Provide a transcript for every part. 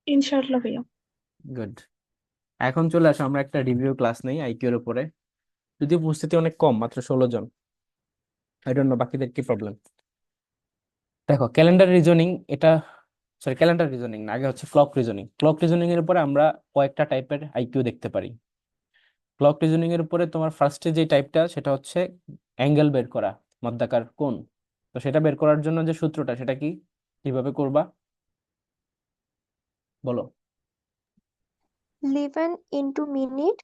ইনশাআল্লাহ ভাইয়া। গুড। এখন চলে আসো, আমরা একটা রিভিউ ক্লাস নেই আইকিউ এর উপরে। যদিও উপস্থিতি অনেক কম, মাত্র 16 জন। আই ডোন্ট নো বাকিদের কি প্রবলেম। দেখো, ক্যালেন্ডার রিজনিং এটা, সরি ক্যালেন্ডার রিজনিং না, আগে হচ্ছে ক্লক রিজনিং। ক্লক রিজনিং এর উপরে আমরা কয়েকটা টাইপের আইকিউ দেখতে পারি। ক্লক রিজনিং এর উপরে তোমার ফার্স্টে যে টাইপটা, সেটা হচ্ছে অ্যাঙ্গেল বের করা, মধ্যাকার কোণ। তো সেটা বের করার জন্য যে সূত্রটা, সেটা কি, কিভাবে করবা বলো? 11 × মিনিট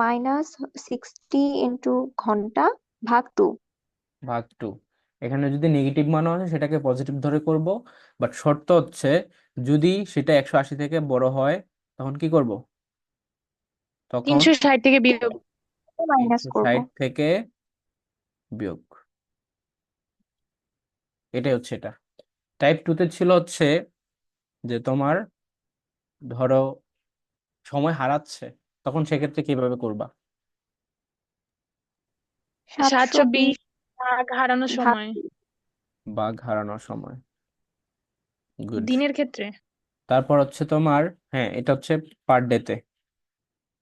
মাইনাস 60 × ঘন্টা ভাগ 2। ভাগ 2। এখানে যদি নেগেটিভ মান হয় সেটাকে পজিটিভ ধরে করব, বাট শর্ত হচ্ছে যদি সেটা 180 থেকে বড় হয়, তখন কি করব? তখন 360 থেকে বিয়োগ। মাইনাস করব। 360 থেকে বিয়োগ। এটাই হচ্ছে এটা। টাইপ 2 তে ছিল হচ্ছে যে তোমার, ধরো সময় হারাচ্ছে, তখন সেক্ষেত্রে কিভাবে করবা? 720 720 ভাগ হারানোর ভাগ সময়। বাঘ হারানোর সময়। গুড। দিনের ক্ষেত্রে। তারপর হচ্ছে তোমার, হ্যাঁ এটা হচ্ছে পার ডেতে,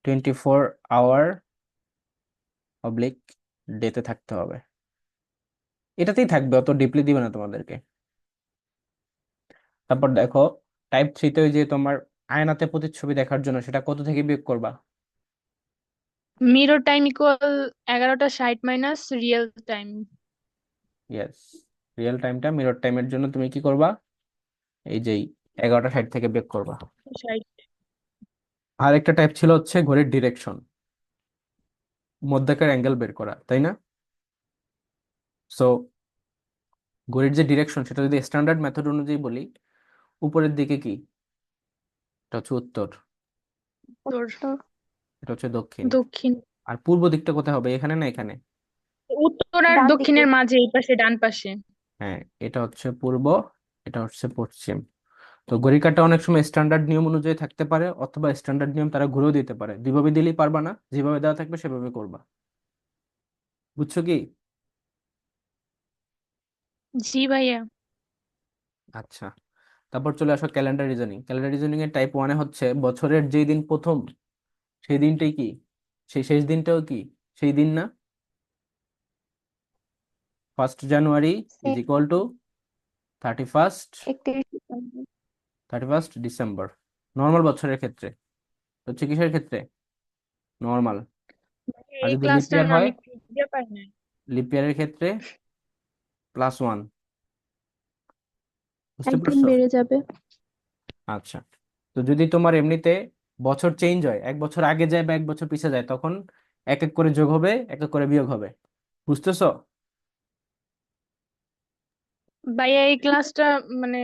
24 আওয়ার অবলিক ডেতে থাকতে হবে। এটাতেই থাকবে, অত ডিপলি দিবে না তোমাদেরকে। তারপর দেখো, টাইপ 3 তে ওই যে তোমার আয়নাতে প্রতিচ্ছবি দেখার জন্য, সেটা কত থেকে বিয়োগ করবা? মিরর টাইম ইকুয়াল 11টা 60 minus real time yes, real টাইমটা মিরর টাইমের জন্য তুমি কি করবা? এই যে 11টা 60 থেকে বিয়োগ করবা। 60। আর একটা টাইপ ছিল হচ্ছে ঘড়ির ডিরেকশন, মধ্যাকার অ্যাঙ্গেল বের করা, তাই না? সো ঘড়ির যে ডিরেকশন, সেটা যদি স্ট্যান্ডার্ড মেথড অনুযায়ী বলি, উপরের দিকে কি, এটা হচ্ছে উত্তর, তোর উত্তর। এটা হচ্ছে দক্ষিণ। দক্ষিণ। আর পূর্ব দিকটা কোথায় হবে, এখানে না এখানে? উত্তর আর ডান দিকে। দক্ষিণের মাঝে, এই পাশে ডান পাশে। হ্যাঁ, এটা হচ্ছে পূর্ব, এটা হচ্ছে পশ্চিম। তো ঘড়ি কাঁটা অনেক সময় স্ট্যান্ডার্ড নিয়ম অনুযায়ী থাকতে পারে, অথবা স্ট্যান্ডার্ড নিয়ম তারা ঘুরেও দিতে পারে। দুইভাবে দিলেই পারবা না, যেভাবে দেওয়া থাকবে সেভাবে করবা। বুঝছো কি? জি ভাইয়া। আচ্ছা। তারপর চলে আসো ক্যালেন্ডার রিজনিং। ক্যালেন্ডার রিজনিং এর টাইপ 1-এ হচ্ছে বছরের যেই দিন প্রথম, সেই দিনটাই কি, সেই শেষ দিনটাও কি সেই দিন না? 1 January is equal to 31, 31 December. 31 December, normal বছরের ক্ষেত্রে। হচ্ছে কিসের ক্ষেত্রে? নর্মাল। আর এই যদি লিপ ক্লাসটা ইয়ার না হয়, আমি খুঁজে পাই না। লিপ ইয়ারের ক্ষেত্রে +1। বুঝতে একদিন পারছো? বেড়ে যাবে। আচ্ছা। তো যদি তোমার এমনিতে বছর চেঞ্জ হয়, এক বছর আগে যায় বা এক বছর পিছিয়ে যায়, তখন এক এক করে যোগ হবে, এক এক করে বিয়োগ হবে। বুঝতেছো? ভাইয়া এই ক্লাসটা মানে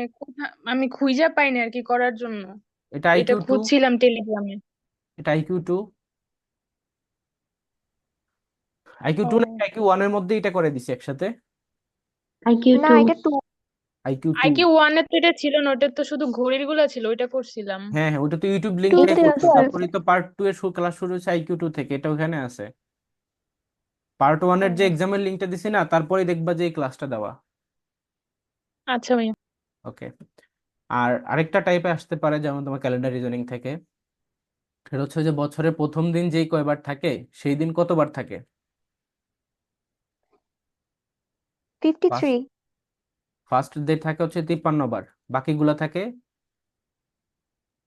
আমি খুঁজে পাই না আর কি করার জন্য। এটা এটা IQ 2, খুঁজছিলাম টেলিগ্রামে। এটা IQ 2। IQ 2 না ও, IQ 1 এর মধ্যে এটা করে দিছি একসাথে। আইকিউ না, এটা 2। IQ 2। IQ 1 এর তো এটা ছিল না, ওটা তো শুধু ঘড়ির গুলা ছিল, ওইটা করছিলাম। হ্যাঁ হ্যাঁ, ওটা তো ইউটিউব লিংক 2 থেকে তে করছো, আছে। তারপরে তো পার্ট 2 এর ক্লাস শুরু হচ্ছে IQ 2 থেকে, এটা ওখানে আছে। পার্ট 1 এর যে ও এক্সামের লিংকটা দিছি না, তারপরে দেখবা যে এই ক্লাসটা দেওয়া। আচ্ছা ভাইয়া। ওকে। আর আরেকটা টাইপে আসতে পারে, যেমন তোমার ক্যালেন্ডার রিজনিং থেকে, সেটা হচ্ছে যে বছরের প্রথম দিন যেই কয়বার থাকে, সেই দিন কতবার থাকে? 53। ফার্স্ট ফার্স্ট ডে থাকে হচ্ছে 53 বার, বাকিগুলা থাকে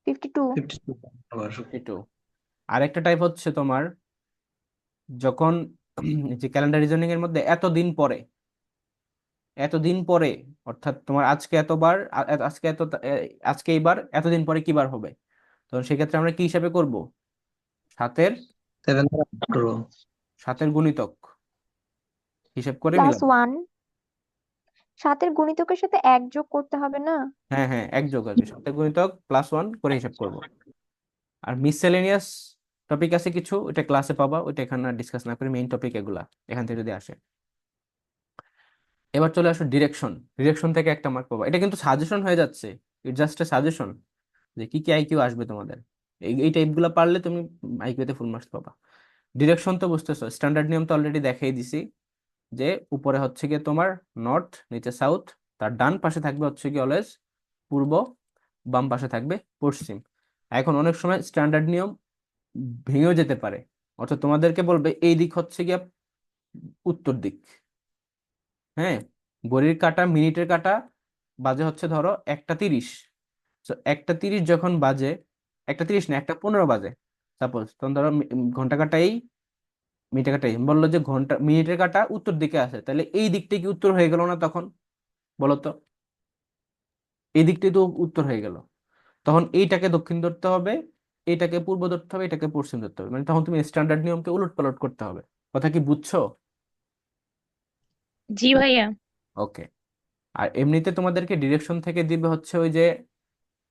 52। 52 আবার। 52। আরেকটা টাইপ হচ্ছে তোমার, যখন যে ক্যালেন্ডার রিজনিং এর মধ্যে এতদিন পরে, এতদিন পরে, অর্থাৎ তোমার আজকে এতবার, আজকে এত, আজকে এইবার এতদিন পরে কিবার হবে, তখন সেক্ষেত্রে আমরা কি হিসাবে করব? সাতের 7 দ্বারা ভাগ করো। সাতের গুণিতক হিসেব করে প্লাস মিলাবো। 1। 7-এর গুণিতকের সাথে 1 যোগ করতে হবে না? হ্যাঁ হ্যাঁ, এক যোগ আর কি, সাতের গুণিতক +1 করে হিসাব করব। আর মিসসেলেনিয়াস টপিক আছে কিছু, ওইটা ক্লাসে পাবা, ওইটা এখানে ডিসকাস না করি, মেইন টপিক এগুলা এখান থেকে যদি আসে। এবার চলে আসো ডিরেকশন। ডিরেকশন থেকে একটা মার্ক পাবা, এটা কিন্তু সাজেশন হয়ে যাচ্ছে, ইট জাস্ট এ সাজেশন, যে কি কি আইকিউ আসবে তোমাদের। এই টাইপগুলো পারলে তুমি আইকিউতে ফুল মার্কস পাবা। ডিরেকশন তো বুঝতেছো, স্ট্যান্ডার্ড নিয়ম তো অলরেডি দেখাই দিছি, যে উপরে হচ্ছে গিয়ে তোমার নর্থ, নিচে সাউথ, তার ডান পাশে থাকবে হচ্ছে কি অলওয়েজ পূর্ব, বাম পাশে থাকবে পশ্চিম। এখন অনেক সময় স্ট্যান্ডার্ড নিয়ম ভেঙেও যেতে পারে, অর্থাৎ তোমাদেরকে বলবে এই দিক হচ্ছে গিয়া উত্তর দিক। হ্যাঁ, ঘড়ির কাঁটা, মিনিটের কাঁটা বাজে হচ্ছে ধরো 1টা 30। তো 1টা 30 যখন বাজে, 1টা 30 না, 1টা 15 বাজে সাপোজ, তখন ধরো ঘন্টা কাঁটা এই, মিনিটের কাঁটা এই। বললো যে মিনিটের কাঁটা উত্তর দিকে আছে, তাহলে এই দিকটা কি উত্তর হয়ে গেল না তখন? বলো তো, এই দিকটাই তো উত্তর হয়ে গেল। তখন এইটাকে দক্ষিণ ধরতে হবে, এইটাকে পূর্ব ধরতে হবে, এটাকে পশ্চিম ধরতে হবে, মানে তখন তুমি স্ট্যান্ডার্ড নিয়মকে উলট পালট করতে হবে। কথা কি বুঝছো? জি ভাইয়া। ওকে। আর এমনিতে তোমাদেরকে ডিরেকশন থেকে দিবে হচ্ছে ওই যে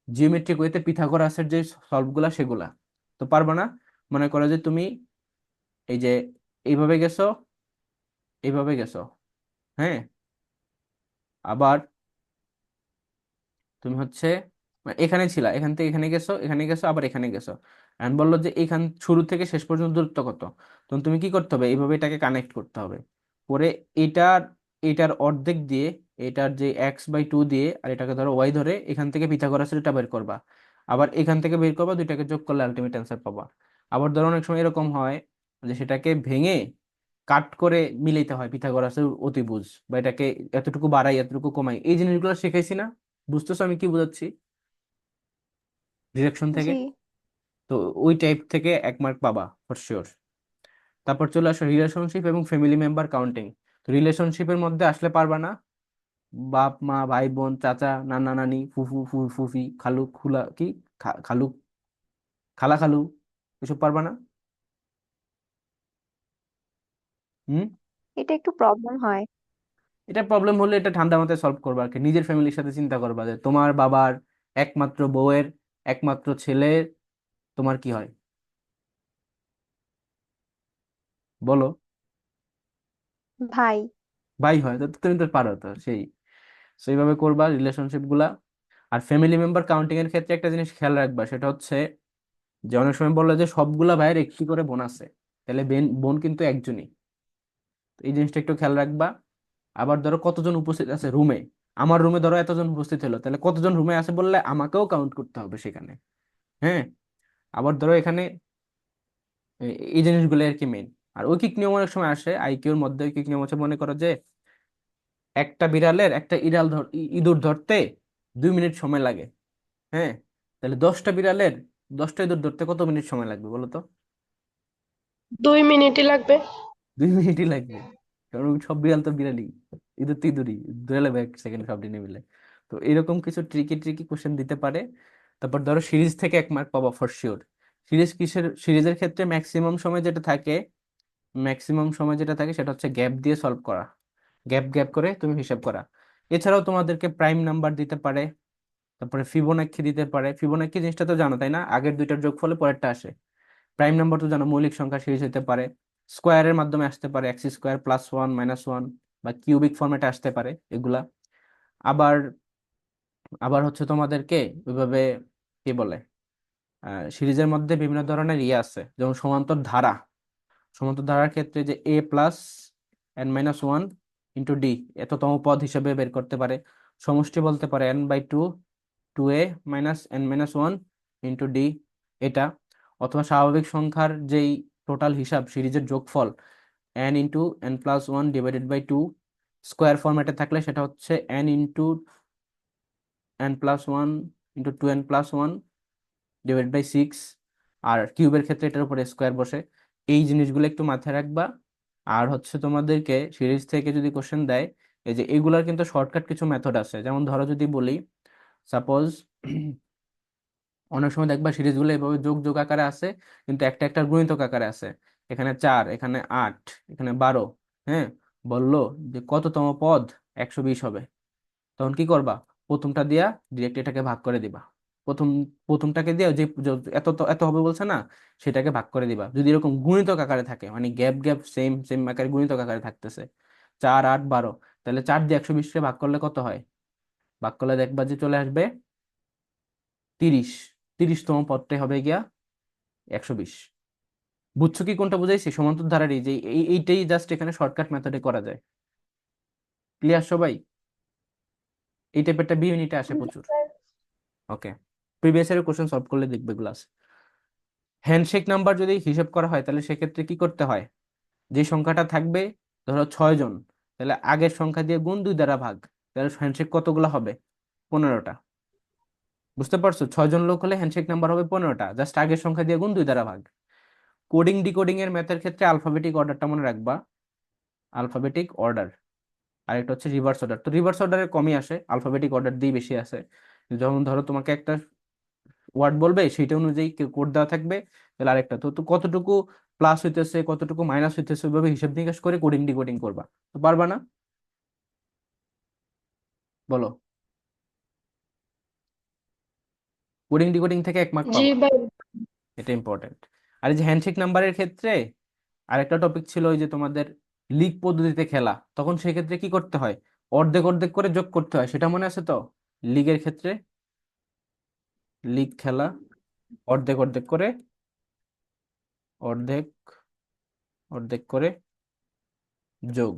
জিওমেট্রিক ওয়েতে পিথাগোরাসের যে সলভ গুলা সেগুলা। তো পারবা না? মনে করো যে তুমি এই যে এইভাবে গেছো, এইভাবে গেছো, হ্যাঁ, আবার তুমি হচ্ছে মানে এখানে ছিলা, এখান থেকে এখানে গেছো, এখানে গেছো, আবার এখানে গেছো। এখন বললো যে এখান শুরু থেকে শেষ পর্যন্ত দূরত্ব কত। তখন তুমি কি করতে হবে? এইভাবে এটাকে কানেক্ট করতে হবে। করে এটার এটার অর্ধেক দিয়ে, এটার যে x/2 দিয়ে, আর এটাকে ধরো y ধরে, এখান থেকে পিথাগোরাসের এটা বের করবা। আবার এখান থেকে বের করবা, দুইটাকে যোগ করলে আলটিমেট অ্যান্সার পাবা। আবার ধরো অনেক সময় এরকম হয় যে সেটাকে ভেঙে কাট করে মিলাইতে হয় পিথাগোরাসের অতিভুজ, বা এটাকে এতটুকু বাড়াই এতটুকু কমাই, এই জিনিসগুলো শিখাইছি না? বুঝতেছো আমি কি বোঝাচ্ছি ডিরেকশন থেকে? জি। তো ওই টাইপ থেকে 1 মার্ক পাবা ফর শিওর। তারপর চলে আসো রিলেশনশিপ এবং ফ্যামিলি মেম্বার কাউন্টিং। তো রিলেশনশিপের মধ্যে আসলে পারবা না, বাপ মা ভাই বোন চাচা নানা নানি ফুফু ফুফি খালু খুলা কি খালু খালা খালু, এসব পারবা না। হুম। এটা একটু প্রবলেম হয়। এটা প্রবলেম হলে এটা ঠান্ডা মাথায় সলভ করবা, আর কি নিজের ফ্যামিলির সাথে চিন্তা করবা যে তোমার বাবার একমাত্র বউয়ের একমাত্র ছেলের তোমার কি হয়, বলো। ভাই। ভাই হয়, তো তুমি তো পারো তো সেই, সেইভাবে করবা রিলেশনশিপ গুলা। আর ফ্যামিলি মেম্বার কাউন্টিং এর ক্ষেত্রে একটা জিনিস খেয়াল রাখবা, সেটা হচ্ছে যে অনেক সময় বললো যে সবগুলা ভাইয়ের একটি করে বোন আছে, তাহলে বোন কিন্তু একজনই। তো এই জিনিসটা একটু খেয়াল রাখবা। আবার ধরো কতজন উপস্থিত আছে রুমে, আমার রুমে ধরো এতজন উপস্থিত হলো, তাহলে কতজন রুমে আছে বললে আমাকেও কাউন্ট করতে হবে সেখানে। হ্যাঁ। আবার ধরো এখানে এই জিনিসগুলো আর কি মেইন। আর ঐকিক নিয়ম অনেক সময় আসে আইকিউর মধ্যে। ঐকিক নিয়ম হচ্ছে, মনে করো যে একটা বিড়ালের একটা ইঁদুর ধরতে 2 মিনিট সময় লাগে। হ্যাঁ, তাহলে 10টা বিড়ালের 10টা ইঁদুর ধরতে কত মিনিট সময় লাগবে বলো তো? 2 মিনিটই লাগবে। 2 মিনিটই লাগবে, কারণ সব বিড়াল তো বিড়ালই, ইঁদুর তো ইঁদুরই, ধরে নেবে 1 সেকেন্ড সব দিনে মিলে। তো এরকম কিছু ট্রিকি ট্রিকি কোশ্চেন দিতে পারে। তারপর ধরো সিরিজ থেকে 1 মার্ক পাবা ফর শিওর। সিরিজের ক্ষেত্রে ম্যাক্সিমাম সময় যেটা থাকে সেটা হচ্ছে গ্যাপ দিয়ে সলভ করা, গ্যাপ গ্যাপ করে তুমি হিসাব করা। এছাড়াও তোমাদেরকে প্রাইম নাম্বার দিতে পারে, তারপরে ফিবোনাক্সি দিতে পারে। ফিবোনাক্সি জিনিসটা তো জানো তাই না, আগের দুইটার যোগফলে পরেরটা আসে। প্রাইম নাম্বার তো জানো, মৌলিক সংখ্যা সিরিজ হতে পারে, স্কোয়ারের মাধ্যমে আসতে পারে, x² +1 -1, বা কিউবিক ফরম্যাটে আসতে পারে এগুলা। আবার আবার হচ্ছে তোমাদেরকে ওইভাবে কি বলে, সিরিজের মধ্যে বিভিন্ন ধরনের ইয়ে আছে, যেমন সমান্তর ধারা। সমান্তর ধারার ক্ষেত্রে যে a+n-1 × d এততম পদ হিসেবে বের করতে পারে। সমষ্টি বলতে পারে n/2 2a-n-1 × d, এটা। অথবা স্বাভাবিক সংখ্যার যেই টোটাল হিসাব সিরিজের যোগফল n × n+1 / 2, স্কোয়ার ফরম্যাটে থাকলে সেটা হচ্ছে n × n+1 × 2n+1 / 6। আর কিউবের ক্ষেত্রে এটার উপরে স্কোয়ার বসে। এই জিনিসগুলো একটু মাথায় রাখবা। আর হচ্ছে তোমাদেরকে সিরিজ থেকে যদি কোশ্চেন দেয়, এই যে এগুলার কিন্তু শর্টকাট কিছু মেথড আছে। যেমন ধরো যদি বলি সাপোজ, অনেক সময় দেখবা সিরিজগুলো এভাবে যোগ যোগ আকারে আছে, কিন্তু একটা একটা গুণিতক আকারে আছে। এখানে 4, এখানে 8, এখানে 12। হ্যাঁ, বললো যে কততম পদ 120 হবে, তখন কি করবা? প্রথমটা দিয়া ডিরেক্ট এটাকে ভাগ করে দিবা। প্রথম প্রথমটাকে দিয়ে যে এত এত হবে বলছে না, সেটাকে ভাগ করে দিবা। যদি এরকম গুণিতক আকারে থাকে, মানে গ্যাপ গ্যাপ সেম সেম আকারে গুণিতক আকারে থাকতেছে, 4 8 12, তাহলে 4 দিয়ে 120-কে ভাগ করলে কত হয়? ভাগ করলে দেখবা যে চলে আসবে 30। 30তম পদটাই হবে গিয়া 120। বুঝছো কি কোনটা বুঝাইছি? সমান্তর ধারারই যে এইটাই জাস্ট এখানে শর্টকাট মেথডে করা যায়। ক্লিয়ার সবাই? এই টাইপের একটা বি ইউনিটে আসে জি প্রচুর। স্যার। ওকে। প্রিভিয়াস ইয়ারের কোশ্চেন সলভ করলে দেখবে এগুলো আছে। হ্যান্ডশেক নাম্বার যদি হিসাব করা হয় তাহলে সেক্ষেত্রে কি করতে হয়, যে সংখ্যাটা থাকবে, ধরো 6 জন, তাহলে আগের সংখ্যা দিয়ে গুণ 2 দ্বারা ভাগ, তাহলে হ্যান্ডশেক কতগুলো হবে? 15টা। বুঝতে পারছো? 6 জন লোক হলে হ্যান্ডশেক নাম্বার হবে 15টা, জাস্ট আগের সংখ্যা দিয়ে গুণ 2 দ্বারা ভাগ। কোডিং ডিকোডিং এর ম্যাথের ক্ষেত্রে আলফাবেটিক অর্ডারটা মনে রাখবা, আলফাবেটিক অর্ডার। আরেকটা হচ্ছে রিভার্স অর্ডার। তো রিভার্স অর্ডারে কমই আসে, আলফাবেটিক অর্ডার দিয়ে বেশি আসে। যখন ধরো তোমাকে একটা ওয়ার্ড বলবে সেইটা অনুযায়ী কোড দেওয়া থাকবে, তাহলে আরেকটা তো তো কতটুকু প্লাস হইতেছে কতটুকু মাইনাস হইতেছে ওইভাবে হিসাব নিকাশ করে কোডিং ডিকোডিং করবা। তো পারবা না? বলো। কোডিং ডিকোডিং থেকে 1 মার্ক জি পাবা, ভাই। এটা ইম্পর্টেন্ট। আর এই যে হ্যান্ডশেক নাম্বারের ক্ষেত্রে আরেকটা টপিক ছিল ওই যে তোমাদের লিগ পদ্ধতিতে খেলা, তখন সেক্ষেত্রে কি করতে হয়, অর্ধেক অর্ধেক করে যোগ করতে হয়, সেটা মনে আছে তো? লিগের ক্ষেত্রে লিগ খেলা অর্ধেক অর্ধেক করে, অর্ধেক অর্ধেক করে যোগ।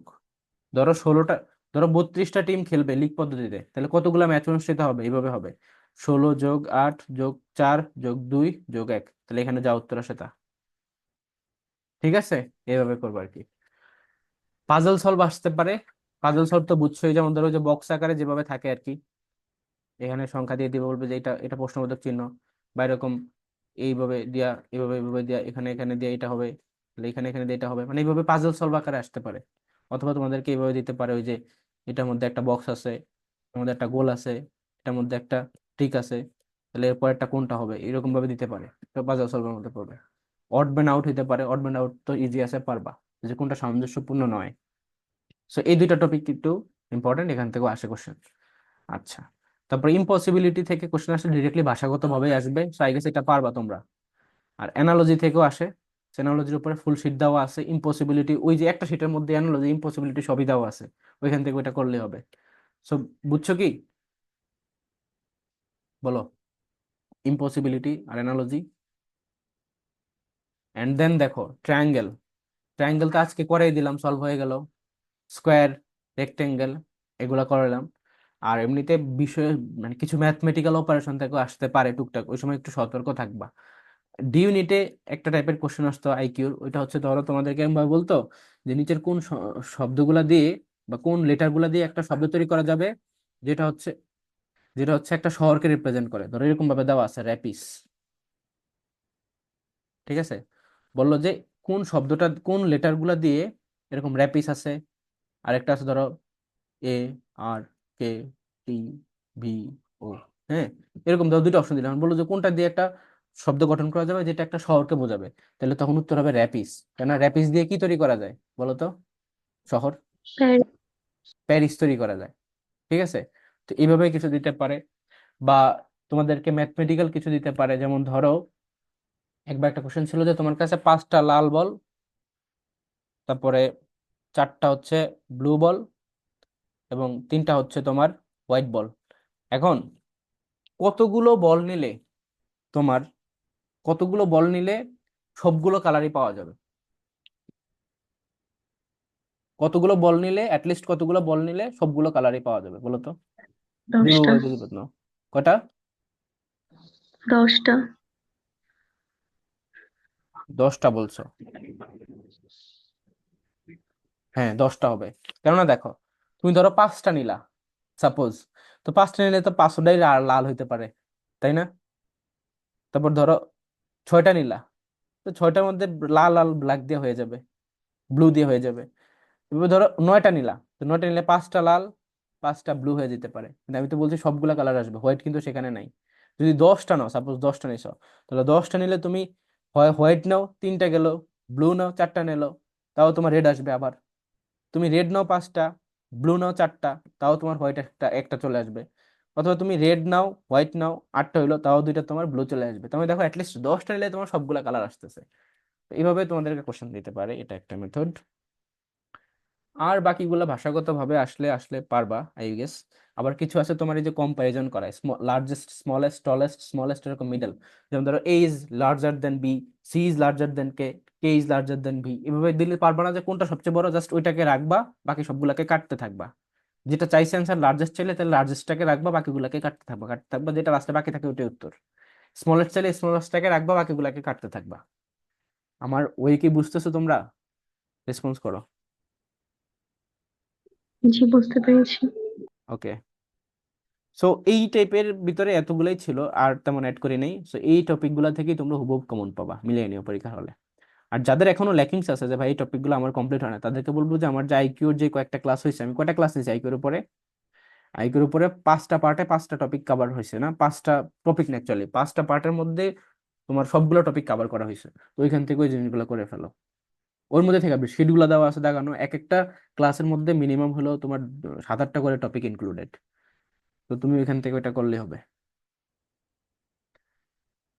ধরো 16টা, ধরো 32টা টিম খেলবে লিগ পদ্ধতিতে, তাহলে কতগুলা ম্যাচ অনুষ্ঠিত হবে? এইভাবে হবে 16+8+4+2+1, তাহলে এখানে যা উত্তর আসে তা। ঠিক আছে, এইভাবে করবো আর কি। পাজল সলভ আসতে পারে। পাজল সলভ তো বুঝছোই, যেমন ধরো যে বক্স আকারে যেভাবে থাকে আর কি, এখানে সংখ্যা দিয়ে দিবে, বলবে যে এটা এটা প্রশ্নবোধক চিহ্ন, বা এরকম এইভাবে দিয়া এইভাবে এইভাবে দিয়া এখানে এখানে দিয়ে এটা হবে, তাহলে এখানে এখানে দিয়ে এটা হবে, মানে এইভাবে পাজল সলভ আকারে আসতে পারে। অথবা তোমাদেরকে এইভাবে দিতে পারে, ওই যে এটার মধ্যে একটা বক্স আছে, এটার মধ্যে একটা গোল আছে, এটার মধ্যে একটা টিক আছে, তাহলে এরপর একটা কোনটা হবে, এরকম ভাবে দিতে পারে। তো পাজল সলভের মধ্যে পড়বে। অড ম্যান আউট হইতে পারে, অড ম্যান আউট তো ইজি আছে, পারবা, যে কোনটা সামঞ্জস্যপূর্ণ নয়। সো এই দুইটা টপিক একটু ইম্পর্টেন্ট, এখান থেকেও আসে কোশ্চেন। আচ্ছা, তারপর ইম্পসিবিলিটি থেকে কোশ্চেন আসলে ডিরেক্টলি ভাষাগত ভাবে আসবে, সো আই গেস এটা পারবা তোমরা। আর অ্যানালজি থেকেও আসে, অ্যানালজির উপরে ফুল শীট দেওয়া আছে, ইম্পসিবিলিটি ওই যে একটা শীটের মধ্যে অ্যানালজি ইম্পসিবিলিটি সবই দেওয়া আছে, ওইখান থেকে ওইটা করলে হবে। সো বুঝছো কি? বলো। ইম্পসিবিলিটি আর অ্যানালজি। এন্ড দেন দেখো ট্রায়াঙ্গেল। ট্রায়াঙ্গেল তো আজকে করেই দিলাম, সলভ হয়ে গেল। স্কোয়ার, রেক্টেঙ্গেল, এগুলা করলাম। আর এমনিতে বিষয় মানে কিছু ম্যাথমেটিক্যাল অপারেশন থেকে আসতে পারে টুকটাক, ওই সময় একটু সতর্ক থাকবা। ডি ইউনিটে একটা টাইপের কোশ্চেন আসতো আইকিউর, ওইটা হচ্ছে ধরো তোমাদেরকে এমন ভাবে বলতো যে নিচের কোন শব্দগুলা দিয়ে বা কোন লেটার গুলা দিয়ে একটা শব্দ তৈরি করা যাবে, যেটা হচ্ছে যেটা হচ্ছে একটা শহরকে রিপ্রেজেন্ট করে, ধরো এরকম ভাবে দেওয়া আছে র্যাপিস। ঠিক আছে, বললো যে কোন শব্দটা কোন লেটার গুলা দিয়ে এরকম র্যাপিস আছে, আরেকটা আছে ধরো এ আর কে টি ভি ও, হ্যাঁ, এরকম ধরো দুইটা অপশন দিলাম, বললো যে কোনটা দিয়ে একটা শব্দ গঠন করা যাবে যেটা একটা শহরকে বোঝাবে, তাহলে তখন উত্তর হবে র্যাপিস। কেন র্যাপিস দিয়ে কি তৈরি করা যায় বলো তো? শহর, হ্যাঁ। প্যারিস তৈরি করা যায়। ঠিক আছে, তো এইভাবে কিছু দিতে পারে। বা তোমাদেরকে ম্যাথমেটিক্যাল কিছু দিতে পারে, যেমন ধরো একবার একটা কোশ্চেন ছিল যে তোমার কাছে 5টা লাল বল, তারপরে 4টা হচ্ছে ব্লু বল, এবং 3টা হচ্ছে তোমার হোয়াইট বল। এখন কতগুলো বল নিলে তোমার কতগুলো বল নিলে সবগুলো কালারই পাওয়া যাবে? কতগুলো বল নিলে অ্যাটলিস্ট কতগুলো বল নিলে সবগুলো কালারই পাওয়া যাবে বলো তো? ব্লু 10টা। হোয়াইট যদি নাও, কয়টা? 10টা। 10টা বলছো? হ্যাঁ 10টা হবে। কেননা দেখো, তুমি ধরো 5টা নিলা সাপোজ, তো 5টা নিলে তো 5টাই লাল হইতে পারে, তাই না? তারপর ধরো 6টা নিলা, তো 6টার মধ্যে লাল লাল ব্ল্যাক দিয়ে হয়ে যাবে, ব্লু দিয়ে হয়ে যাবে। এবার ধরো 9টা নিলা, তো 9টা নিলে 5টা লাল 5টা ব্লু হয়ে যেতে পারে, কিন্তু আমি তো বলছি সবগুলা কালার আসবে, হোয়াইট কিন্তু সেখানে নাই। যদি 10টা নাও, সাপোজ 10টা নিছো, তাহলে 10টা নিলে তুমি হয় হোয়াইট নাও 3টা গেল, ব্লু নাও 4টা নিলো, তাও তোমার রেড আসবে আবার। তুমি রেড নাও 5টা, ব্লু নাও 4টা, তাও তোমার হোয়াইট একটা একটা চলে আসবে। অথবা তুমি রেড নাও হোয়াইট নাও 8টা হইলো, তাও 2টা তোমার ব্লু চলে আসবে। তুমি দেখো অ্যাটলিস্ট 10টা নিলে তোমার সবগুলা কালার আসতেছে। তো এইভাবে তোমাদেরকে কোশ্চেন দিতে পারে, এটা একটা মেথড। আর বাকিগুলো ভাষাগত ভাবে আসলে আসলে পারবা আই গেস। আবার কিছু আছে তোমার এই যে কম্পারিজন করা, লার্জেস্ট স্মলেস্ট টলেস্ট স্মলেস্ট এরকম মিডল, যেমন ধরো A is larger than B, C is larger than K, K is larger than V, এভাবে দিলে পারবা না যে কোনটা সবচেয়ে বড়, জাস্ট ওইটাকে রাখবা, বাকি সবগুলাকে কাটতে থাকবা। যেটা চাইছে অ্যান্সার লার্জেস্ট চাইলে তাহলে লার্জেস্টটাকে রাখবা, বাকিগুলোকে কাটতে থাকবা কাটতে থাকবা, যেটা লাস্টে বাকি থাকে ওইটাই উত্তর। স্মলেস্ট চাইলে স্মলেস্টটাকে রাখবা, বাকিগুলাকে কাটতে থাকবা। আমার ওয়ে কি বুঝতেছো তোমরা? রেসপন্স করো। জি, বুঝতে পেরেছি। ওকে, সো এই টাইপের ভিতরে এতগুলাই ছিল, আর তেমন অ্যাড করি নাই। সো এই টপিক গুলা থেকেই তোমরা হুবহু কমন পাবা, মিলিয়ে নিও পরীক্ষা হলে। আর যাদের এখনো ল্যাকিংস আছে যে ভাই এই টপিকগুলো আমার কমপ্লিট হয় না, তাদেরকে বলবো যে আমার যে আইকিউর যে কয়েকটা ক্লাস হয়েছে, আমি কয়টা ক্লাস নিয়েছি আইকিউর উপরে? আইকিউর উপরে 5টা পার্টে 5টা টপিক কভার হয়েছে, না 5টা টপিক না, অ্যাকচুয়ালি 5টা পার্টের মধ্যে তোমার সবগুলো টপিক কভার করা হয়েছে। তো ওইখান থেকে ওই জিনিসগুলো করে ফেলো। ওর মধ্যে থেকে শিটগুলো দেওয়া আছে দেখানো, এক একটা ক্লাসের মধ্যে মিনিমাম হলো তোমার 7-8টা করে টপিক ইনক্লুডেড। তো তুমি ওইখান থেকে ওইটা করলে হবে।